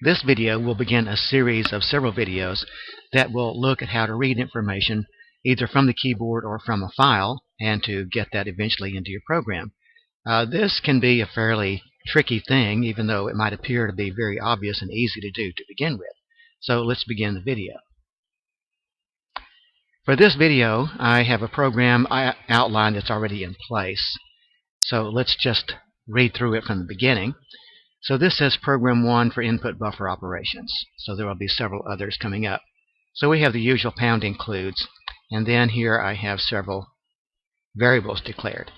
This video will begin a series of several videos that will look at how to read information either from the keyboard or from a file and to get that eventually into your program. This can be a fairly tricky thing, even though it might appear to be very obvious and easy to do to begin with. So let's begin the video. For this video, I have a program outlined that's already in place. So let's just read through it from the beginning. So this says Program 1 for input buffer operations. So there will be several others coming up. So we have the usual pound includes, and then here I have several variables declared.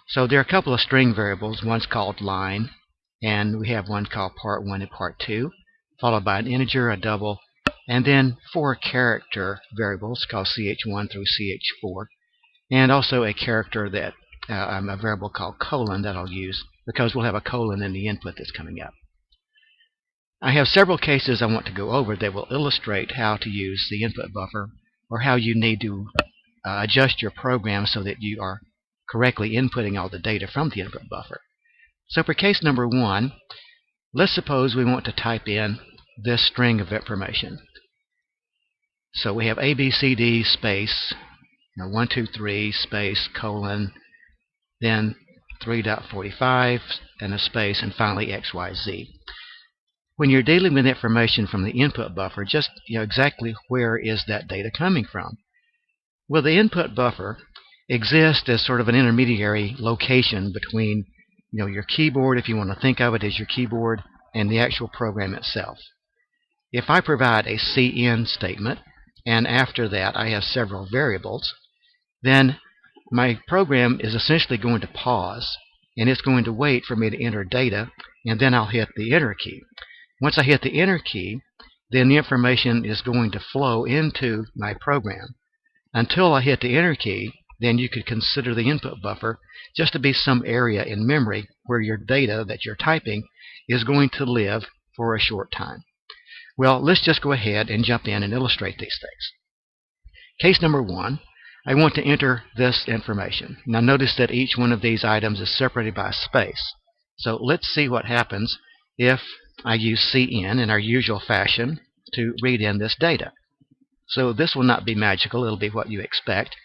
So there are a couple of string variables. One's called line, and we have one called part 1 and part 2, followed by an integer, a double, and then 4 character variables called ch1 through ch4, and also a character that a variable called colon that I'll use because we'll have a colon in the input that's coming up. I have several cases I want to go over that will illustrate how to use the input buffer or how you need to adjust your program so that you are correctly inputting all the data from the input buffer. So for case number 1, let's suppose we want to type in this string of information. So we have ABCD space 1, 2, 3 space colon, then 3.45 and a space, and finally XYZ. When you're dealing with information from the input buffer, just exactly where is that data coming from? Well, the input buffer exists as sort of an intermediary location between your keyboard, if you want to think of it as your keyboard, and the actual program itself. If I provide a cin statement, and after that I have several variables, then my program is essentially going to pause, and it's going to wait for me to enter data, and then I'll hit the enter key. Once I hit the enter key, then the information is going to flow into my program. Until I hit the enter key, then you could consider the input buffer just to be some area in memory where your data that you're typing is going to live for a short time. Well, let's just go ahead and jump in and illustrate these things. Case number 1, I want to enter this information. Now notice that each one of these items is separated by a space. So let's see what happens if I use cin in our usual fashion to read in this data. So this will not be magical, it'll be what you expect.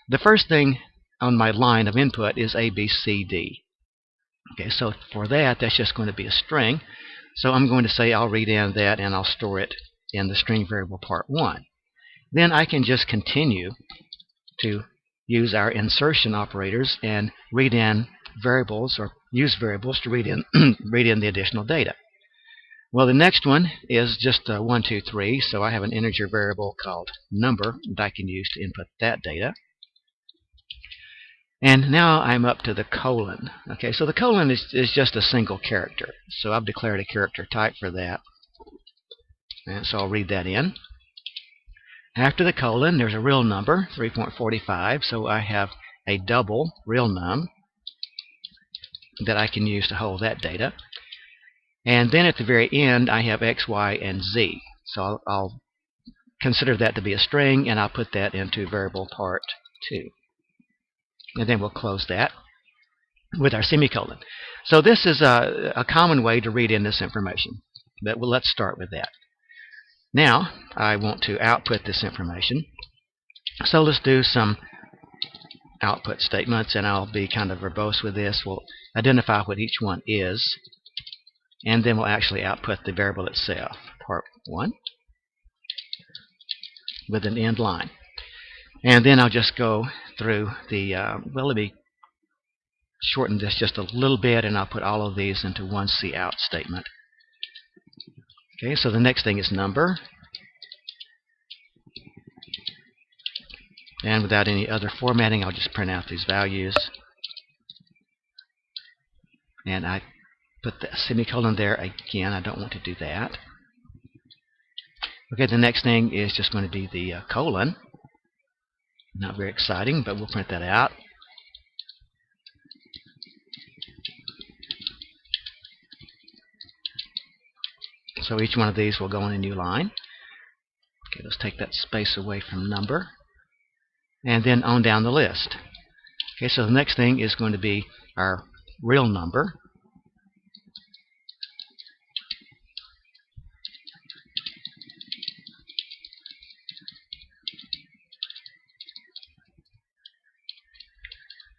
The first thing on my line of input is ABCD. Okay, so for that's just going to be a string. So I'm going to say I'll read in that and I'll store it in the string variable part 1. Then I can just continue to use our insertion operators and read in variables or use variables to read in the additional data. Well, the next one is just 1, 2, 3, so I have an integer variable called number that I can use to input that data. And now I'm up to the colon. Okay, so the colon is just a single character, so I've declared a character type for that, and so I'll read that in. After the colon, there's a real number, 3.45, so I have a double real num that I can use to hold that data. And then at the very end, I have x, y, and z. So I'll consider that to be a string, and I'll put that into variable part 2. And then we'll close that with our semicolon. So this is a common way to read in this information, but let's start with that. Now, I want to output this information. So let's do some output statements, and I'll be kind of verbose with this. We'll identify what each one is, and then we'll actually output the variable itself, part 1, with an end line. And then I'll just go through the, well, let me shorten this just a little bit, and I'll put all of these into one cout statement. Okay, so the next thing is number. And without any other formatting, I'll just print out these values. And I put the semicolon there again. I don't want to do that. Okay, the next thing is just going to be the colon. Not very exciting, but we'll print that out. So each one of these will go in a new line. Okay, let's take that space away from number. And then on down the list. Okay, so the next thing is going to be our real number.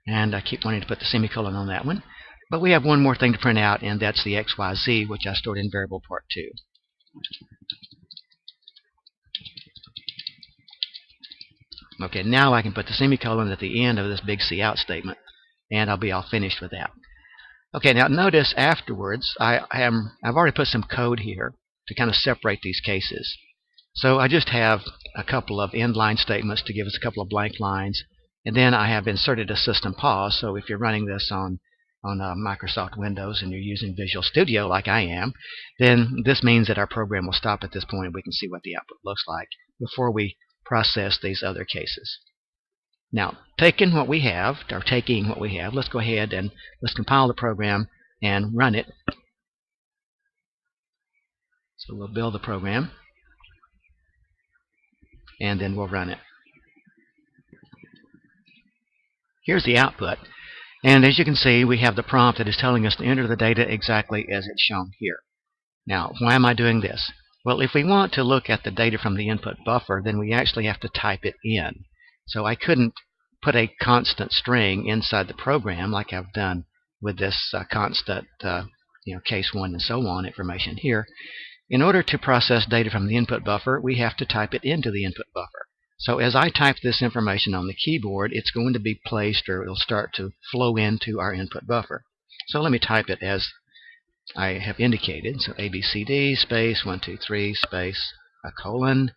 And I keep wanting to put the semicolon on that one. But we have one more thing to print out, and that's the XYZ, which I stored in variable part 2. Okay, now I can put the semicolon at the end of this big cout statement, and I'll be all finished with that. Okay, now notice afterwards, I've already put some code here to kind of separate these cases. So I just have a couple of end-line statements to give us a couple of blank lines, and then I have inserted a system pause. So if you're running this on Microsoft Windows and you're using Visual Studio like I am, then this means that our program will stop at this point and we can see what the output looks like before we process these other cases. Now, taking what we have, let's go ahead and let's compile the program and run it. So we'll build the program, and then we'll run it. Here's the output. And as you can see, we have the prompt that is telling us to enter the data exactly as it's shown here. Now, why am I doing this? Well, if we want to look at the data from the input buffer, then we actually have to type it in. So I couldn't put a constant string inside the program like I've done with this constant case 1 and so on information here. In order to process data from the input buffer, we have to type it into the input buffer. So as I type this information on the keyboard, it's going to be placed, or it'll start to flow into our input buffer. So let me type it as I have indicated. So ABCD space 123 space a colon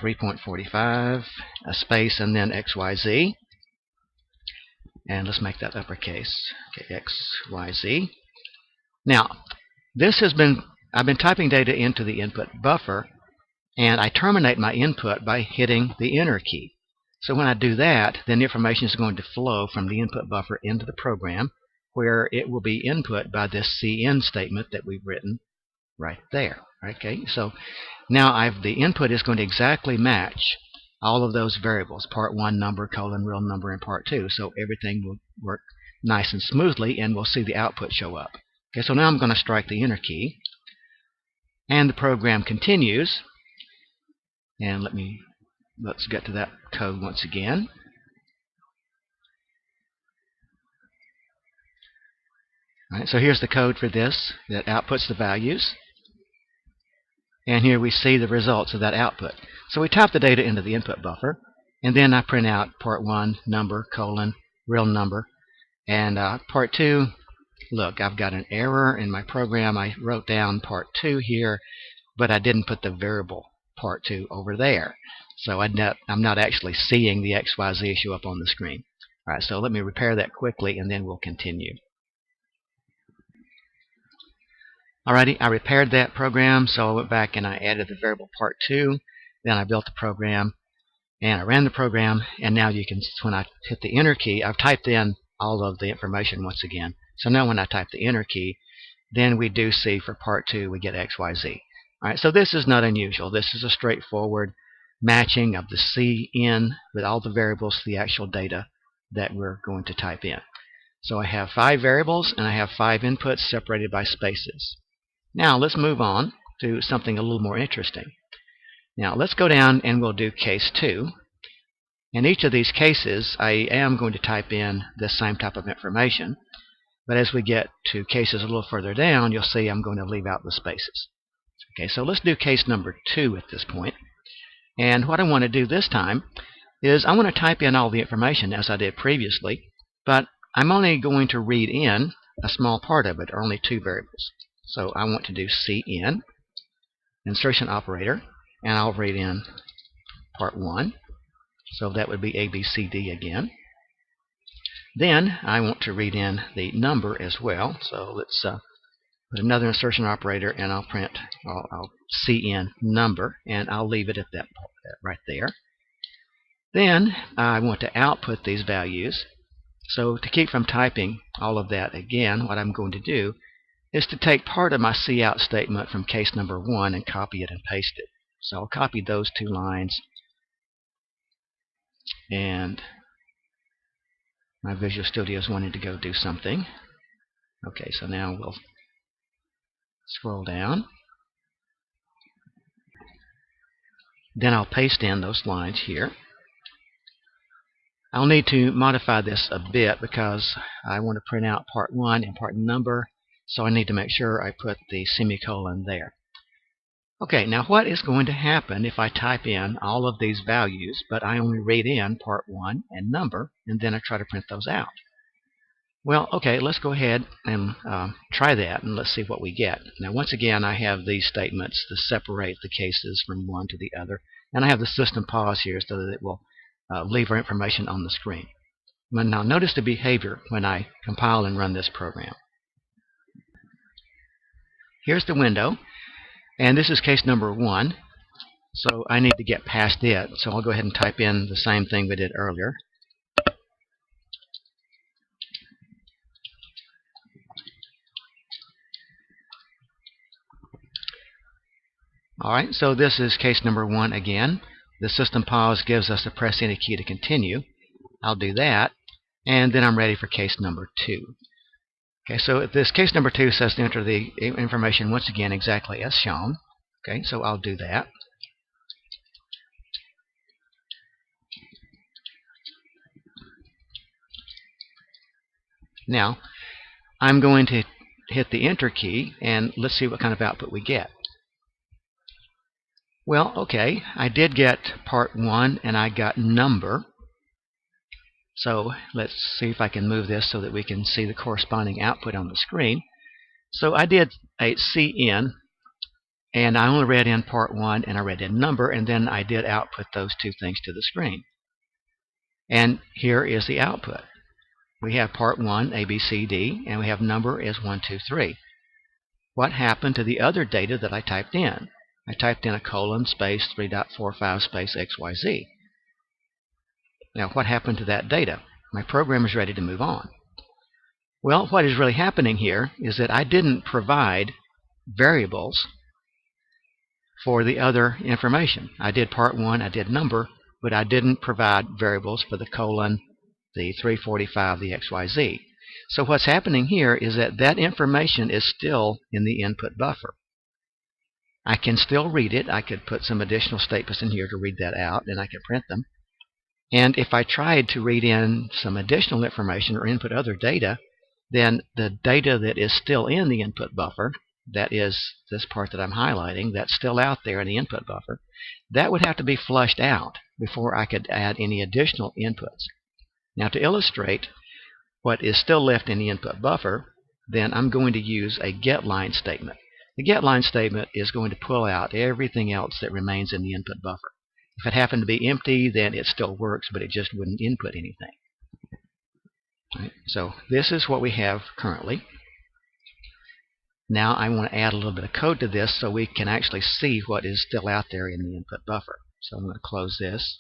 3.45 a space and then XYZ. And let's make that uppercase. Okay, XYZ. Now, I've been typing data into the input buffer, and I terminate my input by hitting the enter key. So when I do that, then the information is going to flow from the input buffer into the program, where it will be input by this CN statement that we've written right there. Okay, so now the input is going to exactly match all of those variables, part 1 number, colon, real number, and part 2. So everything will work nice and smoothly, and we'll see the output show up. Okay, so now I'm going to strike the enter key, and the program continues. And let's get to that code once again. All right, so here's the code for this that outputs the values. And here we see the results of that output. So we type the data into the input buffer, and then I print out part 1, number, colon, real number. And part 2, look, I've got an error in my program. I wrote down part 2 here, but I didn't put the variable part 2 over there. So I'm not actually seeing the XYZ show up on the screen. All right, so let me repair that quickly, and then we'll continue. Alrighty, I repaired that program, so I went back and I added the variable part 2. Then I built the program, and I ran the program, and now you can, when I hit the enter key, I've typed in all of the information once again. So now when I type the enter key, then we do see for part 2 we get XYZ. Alright, so this is not unusual. This is a straightforward matching of the CN with all the variables to the actual data that we're going to type in. So I have 5 variables, and I have 5 inputs separated by spaces. Now let's move on to something a little more interesting. Now let's go down and we'll do case 2. In each of these cases, I am going to type in the same type of information. But as we get to cases a little further down, you'll see I'm going to leave out the spaces. Okay, so let's do case number 2 at this point. And what I want to do this time is I want to type in all the information as I did previously, but I'm only going to read in a small part of it, or only 2 variables. So I want to do CN, insertion operator, and I'll read in part 1. So that would be ABCD again. Then I want to read in the number as well. So let's put another insertion operator, and I'll CN number, and I'll leave it at that right there. Then I want to output these values. So to keep from typing all of that again, what I'm going to do is to take part of my cout statement from case number 1 and copy it and paste it. So I'll copy those 2 lines, and my Visual Studio is wanting to go do something. Okay, so now we'll scroll down. Then I'll paste in those lines here. I'll need to modify this a bit because I want to print out part 1 and part number, so I need to make sure I put the semicolon there. Okay, now what is going to happen if I type in all of these values, but I only read in part 1 and number, and then I try to print those out? Well, okay, let's go ahead and try that, and let's see what we get. Now, once again, I have these statements to separate the cases from one to the other, and I have the system pause here so that it will leave our information on the screen. Now, notice the behavior when I compile and run this program. Here's the window, and this is case number 1, so I need to get past it. So I'll go ahead and type in the same thing we did earlier. Alright, so this is case number 1 again. The system pause gives us to press any key to continue. I'll do that, and then I'm ready for case number 2. Okay, so this case number 2 says to enter the information once again exactly as shown. Okay, so I'll do that. Now, I'm going to hit the enter key, and let's see what kind of output we get. Well, okay, I did get part 1 and I got number. So let's see if I can move this so that we can see the corresponding output on the screen. So I did a CN, and I only read in part 1 and I read in number, and then I did output those two things to the screen. And here is the output. We have part 1, A, B, C, D, and we have number is 1, 2, 3. What happened to the other data that I typed in? I typed in a colon space 3.45 space XYZ. Now, what happened to that data? My program is ready to move on. Well, what is really happening here is that I didn't provide variables for the other information. I did part 1, I did number, but I didn't provide variables for the colon, the 345, the XYZ. So what's happening here is that that information is still in the input buffer. I can still read it. I could put some additional statements in here to read that out, and I could print them. And if I tried to read in some additional information or input other data, then the data that is still in the input buffer, that is this part that I'm highlighting, that's still out there in the input buffer, that would have to be flushed out before I could add any additional inputs. Now, to illustrate what is still left in the input buffer, then I'm going to use a getLine statement. The getLine statement is going to pull out everything else that remains in the input buffer. If it happened to be empty, then it still works, but it just wouldn't input anything. Right, so this is what we have currently. Now I want to add a little bit of code to this so we can actually see what is still out there in the input buffer. So I'm going to close this,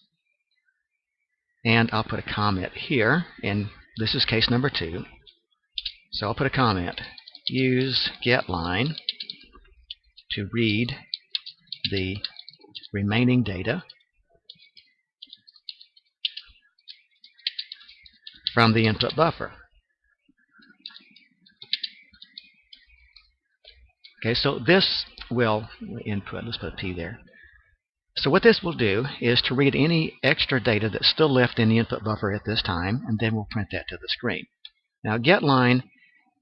and I'll put a comment here, and this is case number 2. So I'll put a comment. Use getLine to read the remaining data from the input buffer. Okay, so this will input, let's put a P there. So what this will do is to read any extra data that's still left in the input buffer at this time, and then we'll print that to the screen. Now, getLine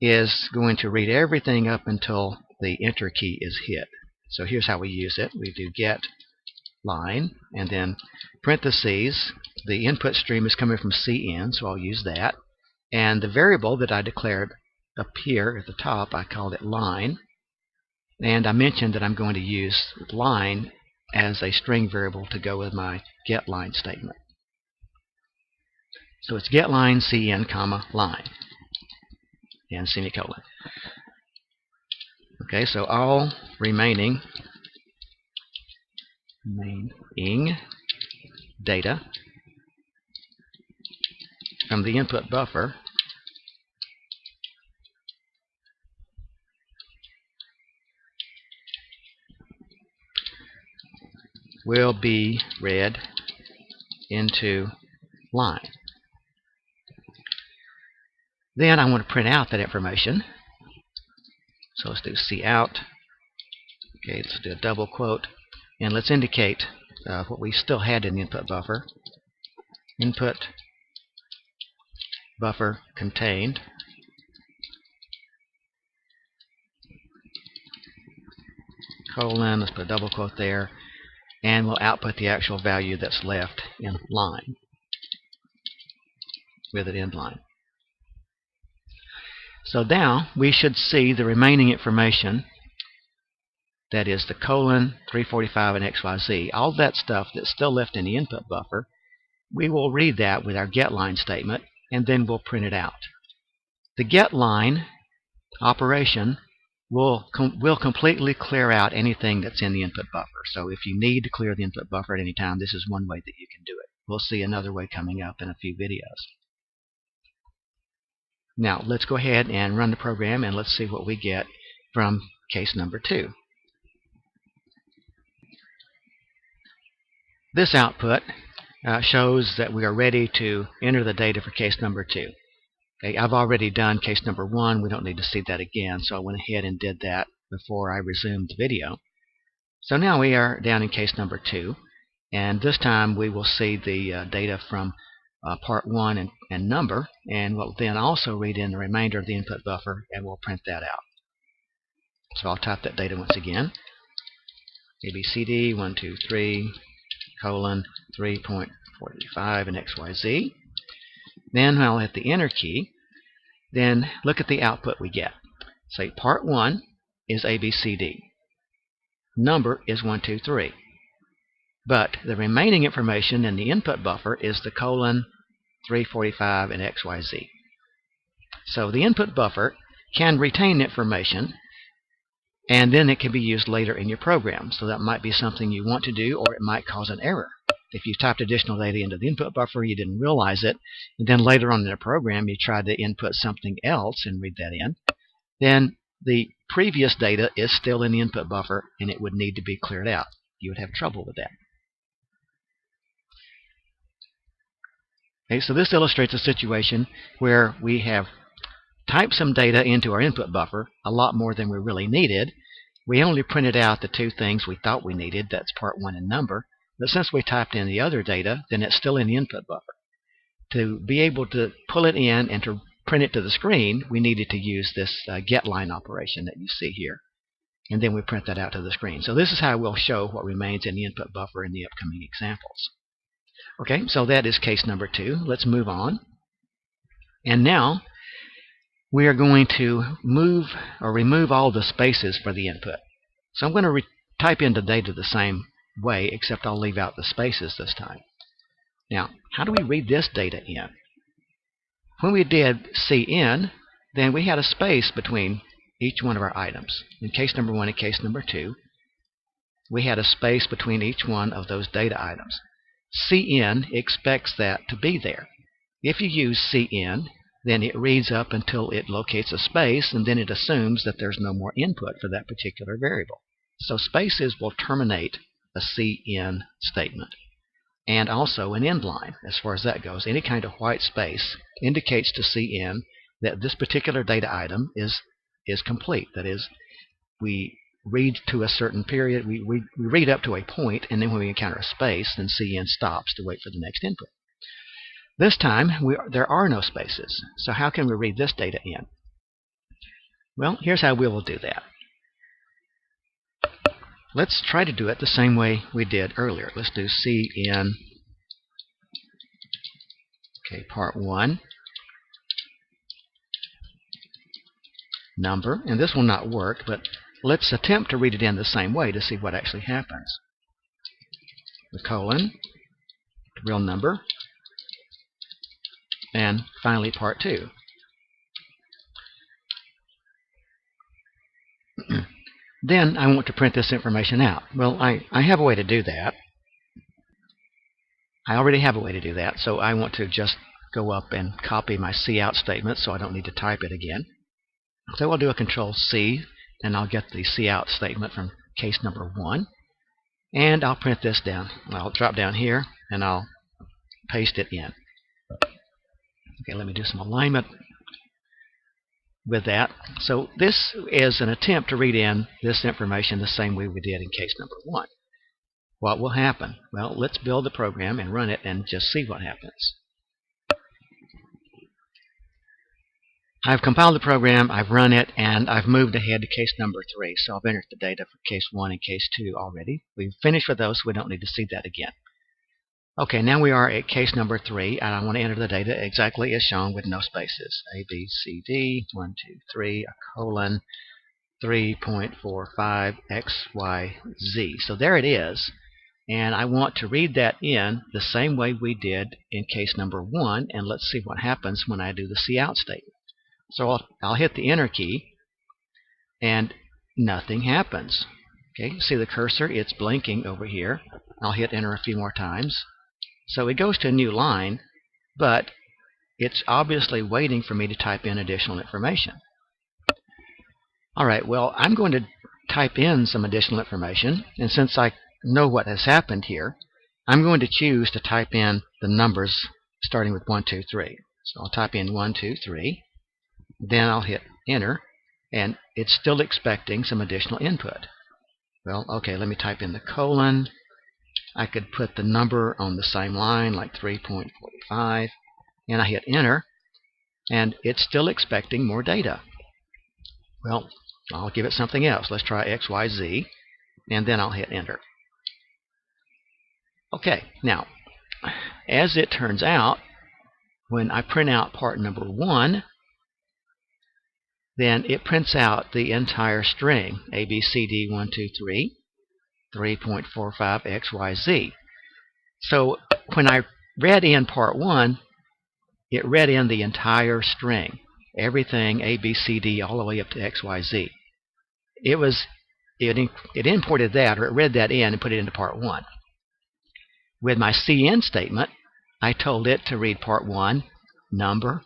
is going to read everything up until the enter key is hit. So here's how we use it. We do getLine, and then parentheses. The input stream is coming from CN, so I'll use that. And the variable that I declared up here at the top, I called it line. And I mentioned that I'm going to use line as a string variable to go with my getLine statement. So it's getLine CN, comma, line, and semicolon. Okay, so all remaining data from the input buffer will be read into line. Then I want to print out that information. So let's do cout. Okay, let's do a double quote, and let's indicate what we still had in the input buffer. Input buffer contained colon, let's put a double quote there, and we'll output the actual value that's left in line with it in line. So now we should see the remaining information, that is the colon, 345, and XYZ. All that stuff that's still left in the input buffer, we will read that with our getLine statement, and then we'll print it out. The getLine operation will completely clear out anything that's in the input buffer. So if you need to clear the input buffer at any time, this is one way that you can do it. We'll see another way coming up in a few videos. Now let's go ahead and run the program, and let's see what we get from case number 2. This output shows that we are ready to enter the data for case number 2. Okay, I've already done case number 1. We don't need to see that again, so I went ahead and did that before I resumed the video. So now we are down in case number 2, and this time we will see the data from part 1 and number, and we'll then also read in the remainder of the input buffer, and we'll print that out. So I'll type that data once again. ABCD 1, 2, 3, colon 3.45 and XYZ. Then I'll hit the enter key. Then look at the output we get. Say part 1 is ABCD. Number is 1, 2, 3. But the remaining information in the input buffer is the colon, 345, and XYZ. So the input buffer can retain information, and then it can be used later in your program. So that might be something you want to do, or it might cause an error. If you typed additional data into the input buffer, you didn't realize it, and then later on in the program you tried to input something else and read that in, then the previous data is still in the input buffer, and it would need to be cleared out. You would have trouble with that. Okay, so this illustrates a situation where we have typed some data into our input buffer, a lot more than we really needed. We only printed out the 2 things we thought we needed, that's part 1 and number. But since we typed in the other data, then it's still in the input buffer. To be able to pull it in and to print it to the screen, we needed to use this getLine operation that you see here. And then we print that out to the screen. So this is how we'll show what remains in the input buffer in the upcoming examples. Okay, so that is case number 2. Let's move on. And now we are going to move or remove all the spaces for the input. So I'm going to type in the data the same way, except I'll leave out the spaces this time. Now, how do we read this data in? When we did CN, then we had a space between each one of our items. In case number 1 and case number 2, we had a space between each one of those data items. CN expects that to be there. If you use CN, then it reads up until it locates a space, and then it assumes that there's no more input for that particular variable. So spaces will terminate a CN statement. And also an end line, as far as that goes. Any kind of white space indicates to CN that this particular data item is complete. That is, we read to a certain period, we read up to a point, and then when we encounter a space, then CN stops to wait for the next input. This time, there are no spaces. So how can we read this data in? Well, here's how we will do that. Let's try to do it the same way we did earlier. Let's do CN, okay, part 1, number, and this will not work, but let's attempt to read it in the same way to see what actually happens. The colon, real number, and finally part 2. Then I want to print this information out. Well, I have a way to do that. I already have a way to do that, so I want to just go up and copy my cout statement so I don't need to type it again. So I'll do a Control-C, and I'll get the cout statement from case number 1, and I'll print this down. I'll drop down here, and I'll paste it in. Okay, let me do some alignment with that. So this is an attempt to read in this information the same way we did in case number 1. What will happen? Well, let's build the program and run it and just see what happens. I've compiled the program, I've run it, and I've moved ahead to case number 3. So I've entered the data for case 1 and case 2 already. We've finished with those, so we don't need to see that again. Okay, now we are at case number 3, and I want to enter the data exactly as shown with no spaces. A, B, C, D, 1, 2, 3, a colon, 3.45, X, Y, Z. So there it is. And I want to read that in the same way we did in case number 1, and let's see what happens when I do the cout statement. So I'll hit the enter key, and nothing happens. Okay, see the cursor? It's blinking over here. I'll hit enter a few more times. So it goes to a new line, but it's obviously waiting for me to type in additional information. All right, well, I'm going to type in some additional information, and since I know what has happened here, I'm going to choose to type in the numbers starting with 1, 2, 3. So I'll type in 1, 2, 3. Then I'll hit enter, and it's still expecting some additional input. Well, okay, let me type in the colon. I could put the number on the same line, like 3.45, and I hit enter, and it's still expecting more data. Well, I'll give it something else. Let's try X, Y, Z, and then I'll hit enter. Okay, now, as it turns out, when I print out part number 1, then it prints out the entire string, A, B, C, D, 1, 2, 3, 3.45, X, Y, Z. So when I read in part 1, it read in the entire string, everything A, B, C, D, all the way up to X, Y, Z. It imported that, or it read that in and put it into part 1. With my cin statement, I told it to read part 1, number,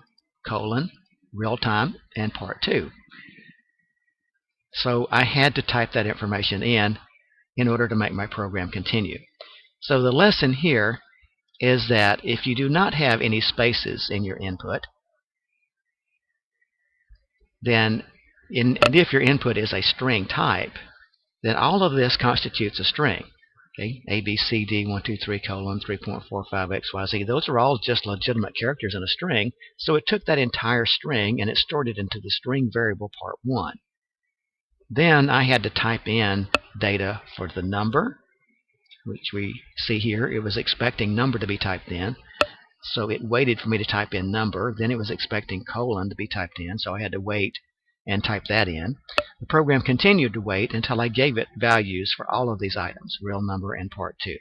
colon, real time, and part 2. So I had to type that information in order to make my program continue. So the lesson here is that if you do not have any spaces in your input, then and if your input is a string type, then all of this constitutes a string. Okay, A, B, C, D, 1, 2, 3, colon, 3.45, X, Y, Z. Those are all just legitimate characters in a string. So it took that entire string and it stored it into the string variable part 1. Then I had to type in data for the number, which we see here. It was expecting number to be typed in. So it waited for me to type in number. Then it was expecting colon to be typed in. So I had to wait and type that in. The program continued to wait until I gave it values for all of these items, real number and part 2.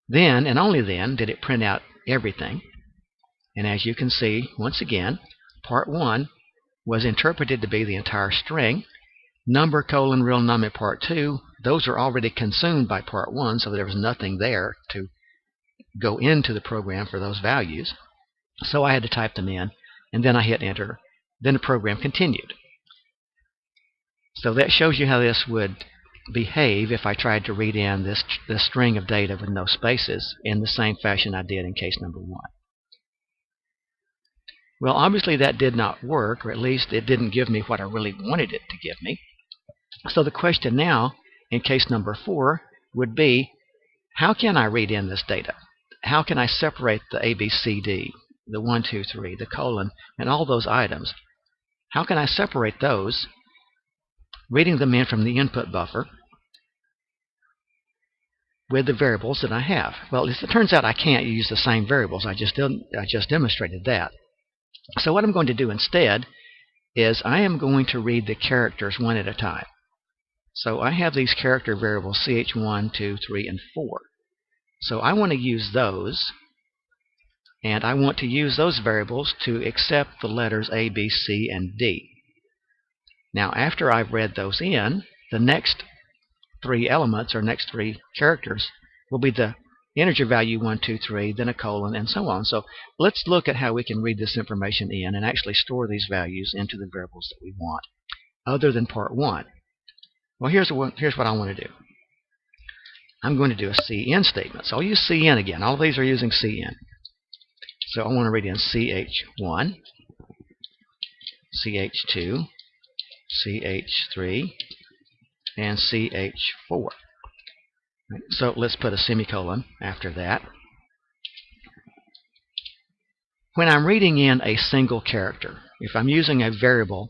Then, and only then, did it print out everything. And as you can see, once again, part 1 was interpreted to be the entire string. Number, colon, real number, part 2, those are already consumed by part 1, so there was nothing there to go into the program for those values. So I had to type them in, and then I hit enter. Then the program continued. So that shows you how this would behave if I tried to read in this string of data with no spaces in the same fashion I did in case number 1. Well, obviously that did not work, or at least it didn't give me what I really wanted it to give me. So the question now, in case number 4, would be, how can I read in this data? How can I separate the A, B, C, D, the 1, 2, 3, the colon, and all those items? How can I separate those, reading them in from the input buffer with the variables that I have? Well, it turns out I can't use the same variables. I just demonstrated that. So what I'm going to do instead is I am going to read the characters one at a time. So I have these character variables ch1, 2, 3, and 4. So I want to use those, and I want to use those variables to accept the letters A, B, C, and D. Now, after I've read those in, the next 3 elements, or next 3 characters, will be the integer value 1, 2, 3, then a colon, and so on. So let's look at how we can read this information in and actually store these values into the variables that we want, other than part 1. Well, here's what I want to do. I'm going to do a cin statement. So I'll use cin again. All of these are using cin. So I want to read in ch1, ch2, ch3, and ch4. So let's put a semicolon after that. When I'm reading in a single character, if I'm using a variable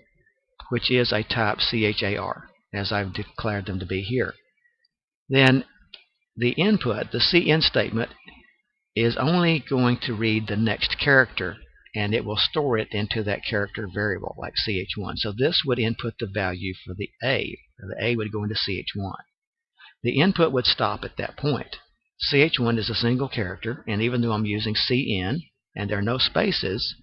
which is a type char, as I've declared them to be here, then the input, the cin statement, is only going to read the next character, and it will store it into that character variable, like ch1. So this would input the value for the a. The a would go into ch1. The input would stop at that point. ch1 is a single character, and even though I'm using cin and there are no spaces,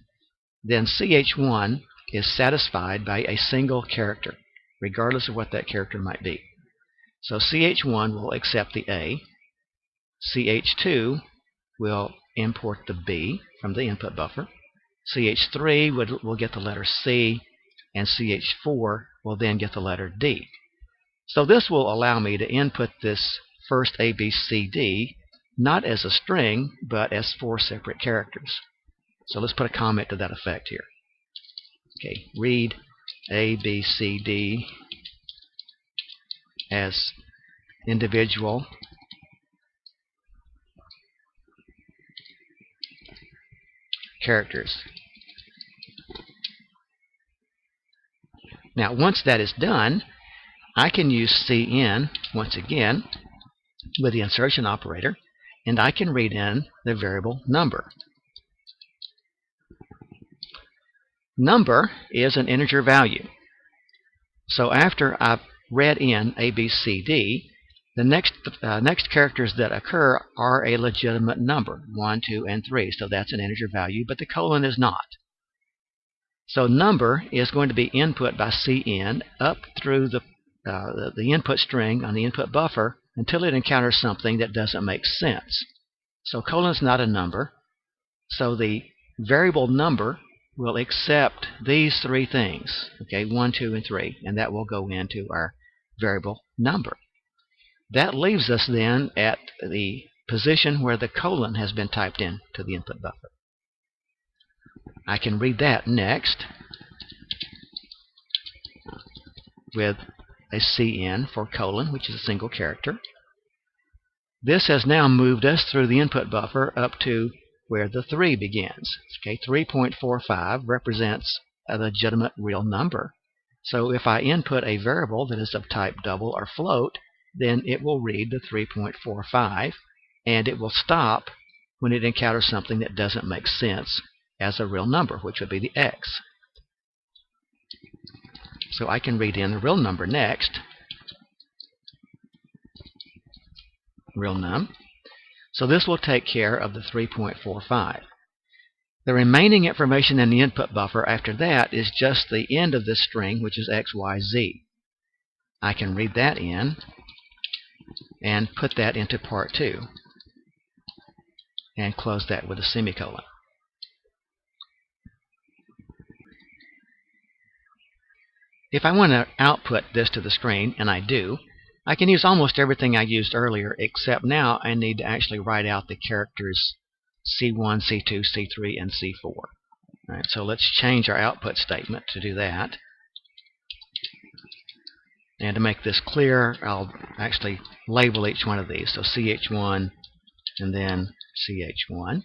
then ch1 is satisfied by a single character, regardless of what that character might be. So ch1 will accept the a, ch2 will import the b from the input buffer, ch3 will get the letter c, and ch4 will then get the letter d. So this will allow me to input this first a, b, c, d not as a string, but as 4 separate characters. So let's put a comment to that effect here. Okay, read a, b, c, d as individual characters. Now, once that is done, I can use cin once again with the insertion operator, and I can read in the variable number. Number is an integer value. So after I've read in a, b, c, d, the next characters that occur are a legitimate number, 1, 2, and 3. So that's an integer value, but the colon is not. So number is going to be input by cin up through the input string on the input buffer until it encounters something that doesn't make sense. So colon is not a number. So the variable number will accept these 3 things, okay, 1, 2, and 3, and that will go into our variable number. That leaves us then at the position where the colon has been typed in to the input buffer. I can read that next with a cin for colon, which is a single character. This has now moved us through the input buffer up to where the 3 begins. Okay, 3.45 represents a legitimate real number. So if I input a variable that is of type double or float, then it will read the 3.45, and it will stop when it encounters something that doesn't make sense as a real number, which would be the x. So I can read in the real number next, real num. So this will take care of the 3.45. The remaining information in the input buffer after that is just the end of this string, which is x, y, z. I can read that in and put that into part 2 and close that with a semicolon. If I want to output this to the screen, and I do, I can use almost everything I used earlier, except now I need to actually write out the characters C1, C2, C3, and C4. All right, so let's change our output statement to do that. And to make this clear, I'll actually label each one of these. So CH1 and then CH1.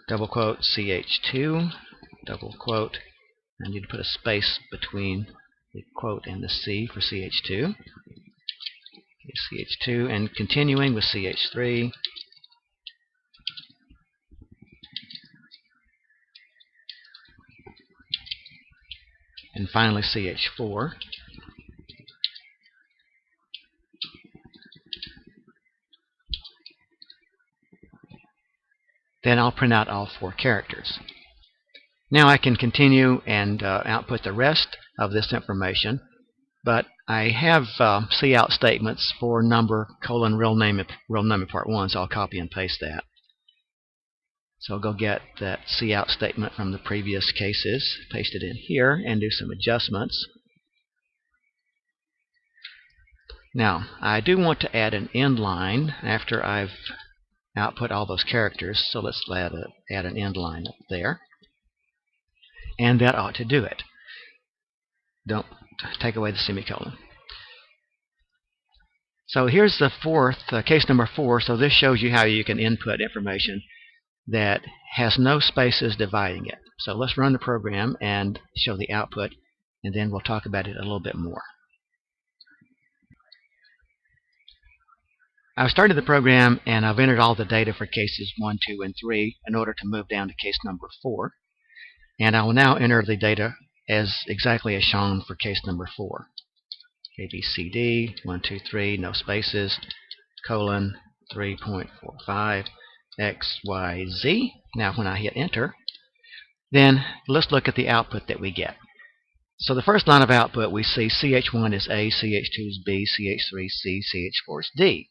Double quote CH2, double quote. I need to put a space between the quote and the C for CH2. Okay, CH2, and continuing with CH3. And finally CH4. Then I'll print out all 4 characters. Now I can continue and output the rest of this information, but I have cout statements for number, colon, real name in part 1, so I'll copy and paste that. So I'll go get that cout statement from the previous cases, paste it in here, and do some adjustments. Now, I do want to add an end line after I've output all those characters, so let's add an end line up there. And that ought to do it. Don't take away the semicolon. So here's the case number 4. So this shows you how you can input information that has no spaces dividing it. So let's run the program and show the output, and then we'll talk about it a little bit more. I've started the program and I've entered all the data for cases 1, 2, and 3 in order to move down to case number 4. And I will now enter the data as exactly as shown for case number 4. A, B, C, D, 1, 2, 3, no spaces, colon, 3.45, X, Y, Z. Now when I hit enter, then let's look at the output that we get. So the first line of output, we see CH1 is A, CH2 is B, CH3 is C, CH4 is D.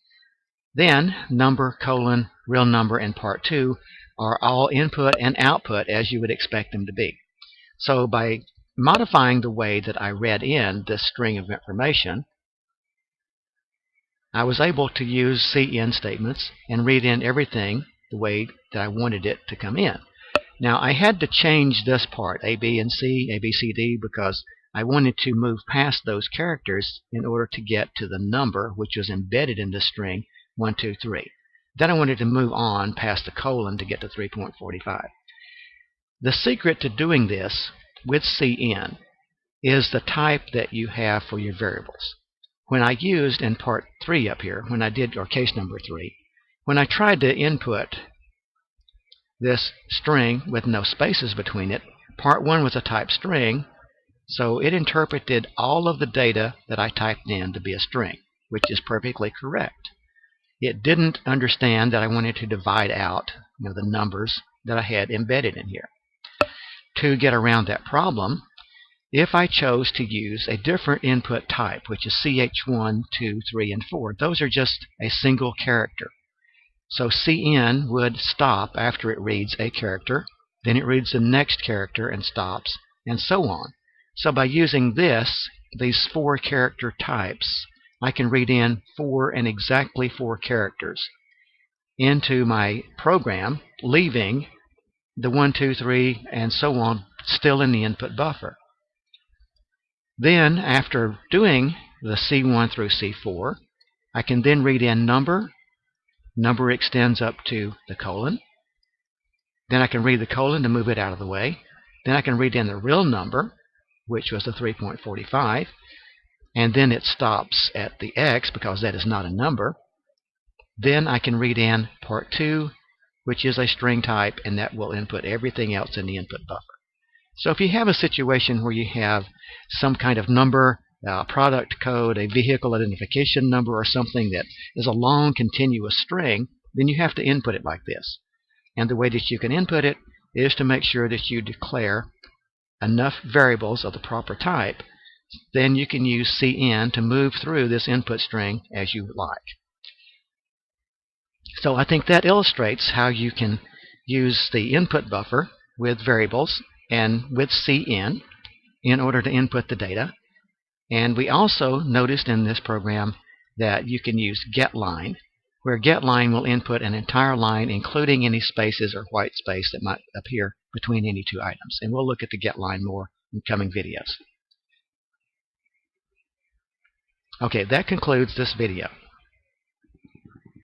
Then number, colon, real number, and part 2 are all input and output as you would expect them to be. So by modifying the way that I read in this string of information, I was able to use CIN statements and read in everything the way that I wanted it to come in. Now I had to change this part, A, B, and C, A, B, C, D, because I wanted to move past those characters in order to get to the number which was embedded in the string 1, 2, 3. Then I wanted to move on past the colon to get to 3.45. The secret to doing this with CIN is the type that you have for your variables. When I used in part 3 up here, or case number 3, when I tried to input this string with no spaces between it, part 1 was a type string, so it interpreted all of the data that I typed in to be a string, which is perfectly correct. It didn't understand that I wanted to divide out the numbers that I had embedded in here. To get around that problem, if I chose to use a different input type, which is CH1, 2, 3, and 4, those are just a single character. So CIN would stop after it reads a character, then it reads the next character and stops, and so on. So by using these 4 character types, I can read in 4 and exactly 4 characters into my program, leaving the 1, 2, 3, and so on still in the input buffer. Then, after doing the C1 through C4, I can then read in number. Number extends up to the colon. Then I can read the colon to move it out of the way. Then I can read in the real number, which was the 3.45. And then it stops at the X because that is not a number. Then I can read in part 2, which is a string type, and that will input everything else in the input buffer. So if you have a situation where you have some kind of number, product code, a vehicle identification number, or something that is a long continuous string, then you have to input it like this. And the way that you can input it is to make sure that you declare enough variables of the proper type. Then you can use CIN to move through this input string as you like. So I think that illustrates how you can use the input buffer with variables and with CIN in order to input the data. And we also noticed in this program that you can use getLine, where getLine will input an entire line, including any spaces or white space that might appear between any 2 items. And we'll look at the getLine more in coming videos. Okay, that concludes this video.